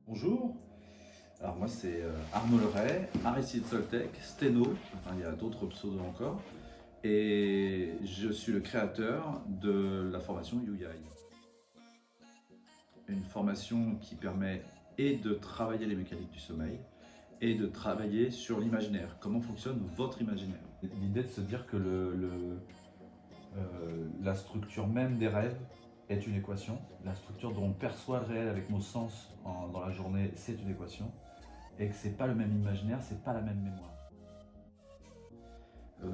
Bonjour, alors moi c'est Arnaud Leray, Aristide Soltec, Steno, enfin il y a d'autres pseudos encore, et je suis le créateur de la formation UEI. Une formation qui permet et de travailler les mécaniques du sommeil et de travailler sur l'imaginaire, comment fonctionne votre imaginaire. L'idée de se dire que la structure même des rêves est une équation, la structure dont on perçoit le réel avec nos sens dans la journée, c'est une équation, et que c'est pas le même imaginaire, c'est pas la même mémoire.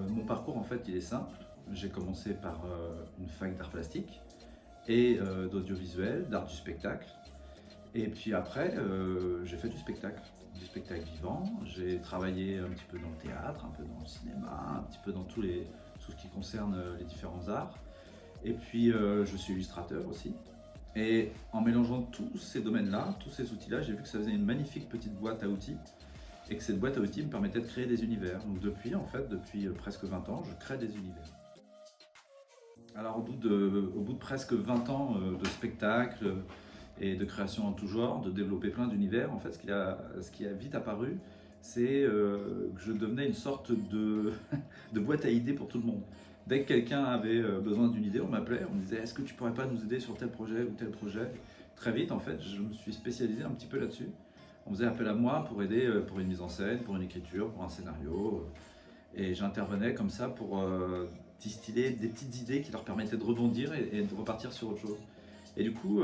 Mon parcours en fait il est simple. J'ai commencé par une fac d'art plastique et d'audiovisuel, d'art du spectacle. Et puis après, j'ai fait du spectacle vivant. J'ai travaillé un petit peu dans le théâtre, un peu dans le cinéma, un petit peu dans tout ce qui concerne les différents arts. Et puis je suis illustrateur aussi. Et en mélangeant tous ces domaines-là, tous ces outils-là, j'ai vu que ça faisait une magnifique petite boîte à outils et que cette boîte à outils me permettait de créer des univers. Donc depuis, depuis presque 20 ans, je crée des univers. Alors au bout de presque 20 ans de spectacle et de création en tout genre, de développer plein d'univers, en fait, ce qui a vite apparu, c'est que je devenais une sorte de boîte à idées pour tout le monde. Dès que quelqu'un avait besoin d'une idée, on m'appelait, on me disait est-ce que tu pourrais pas nous aider sur tel projet ou tel projet. Très vite, en fait, je me suis spécialisé un petit peu là-dessus. On faisait appel à moi pour aider pour une mise en scène, pour une écriture, pour un scénario. Et j'intervenais comme ça pour distiller des petites idées qui leur permettaient de rebondir et de repartir sur autre chose. Et du coup,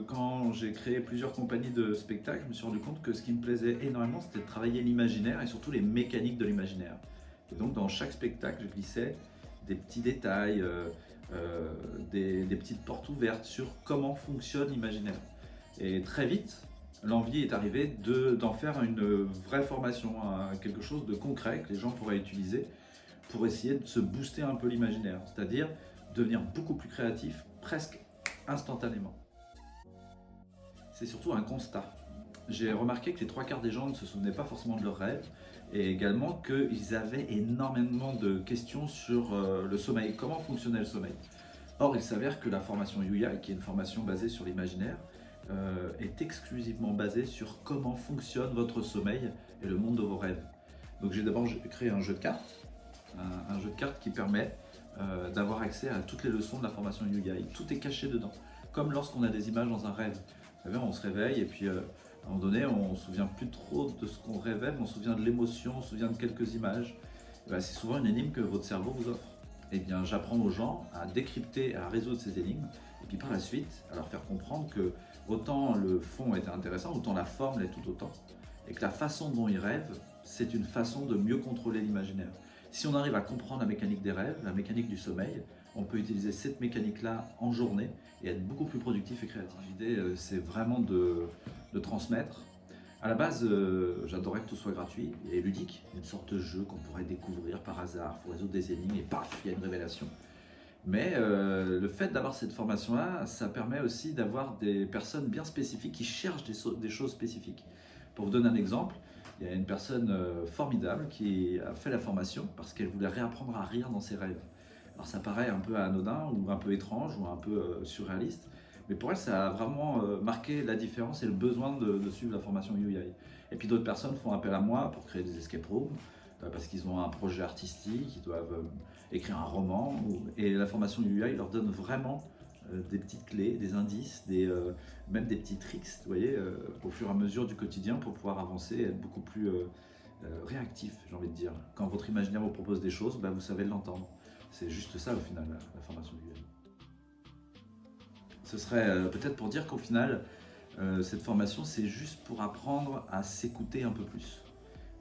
quand j'ai créé plusieurs compagnies de spectacles, je me suis rendu compte que ce qui me plaisait énormément, c'était de travailler l'imaginaire et surtout les mécaniques de l'imaginaire. Et donc dans chaque spectacle, je glissais des petits détails, des petites portes ouvertes sur comment fonctionne l'imaginaire. Et très vite, l'envie est arrivée d'en faire une vraie formation, quelque chose de concret que les gens pourraient utiliser pour essayer de se booster un peu l'imaginaire, c'est-à-dire devenir beaucoup plus créatif presque instantanément. C'est surtout un constat. J'ai remarqué que les trois quarts des gens ne se souvenaient pas forcément de leurs rêves et également qu'ils avaient énormément de questions sur le sommeil, comment fonctionnait le sommeil. Or, il s'avère que la formation UEI, qui est une formation basée sur l'imaginaire, est exclusivement basée sur comment fonctionne votre sommeil et le monde de vos rêves. Donc j'ai d'abord créé un jeu de cartes, un jeu de cartes qui permet d'avoir accès à toutes les leçons de la formation UEI. Tout est caché dedans, comme lorsqu'on a des images dans un rêve. Vous savez, on se réveille et puis à un moment donné, on ne se souvient plus trop de ce qu'on rêvait, mais on se souvient de l'émotion, on se souvient de quelques images. Ben, c'est souvent une énigme que votre cerveau vous offre. Eh bien, j'apprends aux gens à décrypter, à résoudre ces énigmes, et puis par la suite, à leur faire comprendre que autant le fond était intéressant, autant la forme l'est tout autant, et que la façon dont ils rêvent, c'est une façon de mieux contrôler l'imaginaire. Si on arrive à comprendre la mécanique des rêves, la mécanique du sommeil, on peut utiliser cette mécanique-là en journée et être beaucoup plus productif et créatif. L'idée, c'est vraiment de transmettre. À la base, j'adorais que tout soit gratuit et ludique, une sorte de jeu qu'on pourrait découvrir par hasard, il faut résoudre des énigmes et paf, il y a une révélation. Mais le fait d'avoir cette formation-là, ça permet aussi d'avoir des personnes bien spécifiques qui cherchent des choses spécifiques. Pour vous donner un exemple, il y a une personne formidable qui a fait la formation parce qu'elle voulait réapprendre à rire dans ses rêves. Alors ça paraît un peu anodin ou un peu étrange ou un peu surréaliste, mais pour elle ça a vraiment marqué la différence et le besoin de suivre la formation UEI. Et puis d'autres personnes font appel à moi pour créer des escape rooms, parce qu'ils ont un projet artistique, ils doivent écrire un roman, et la formation UEI leur donne vraiment des petites clés, des indices, même des petits tricks, vous voyez, au fur et à mesure du quotidien pour pouvoir avancer et être beaucoup plus réactif, j'ai envie de dire. Quand votre imaginaire vous propose des choses, bah, vous savez l'entendre. C'est juste ça au final, la formation UEI. Ce serait peut-être pour dire qu'au final, cette formation, c'est juste pour apprendre à s'écouter un peu plus.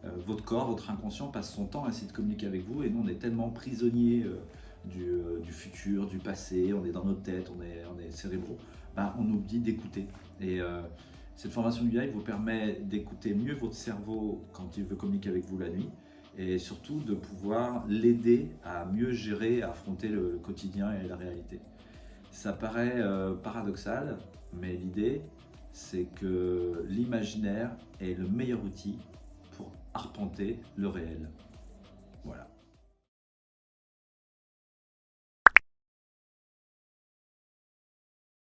Votre corps, votre inconscient passe son temps à essayer de communiquer avec vous et nous on est tellement prisonniers du futur, du passé, on est dans notre tête, on est cérébraux, ben, on oublie d'écouter. Et cette formation UEI vous permet d'écouter mieux votre cerveau quand il veut communiquer avec vous la nuit et surtout de pouvoir l'aider à mieux gérer, à affronter le quotidien et la réalité. Ça paraît paradoxal, mais l'idée c'est que l'imaginaire est le meilleur outil pour arpenter le réel. Voilà.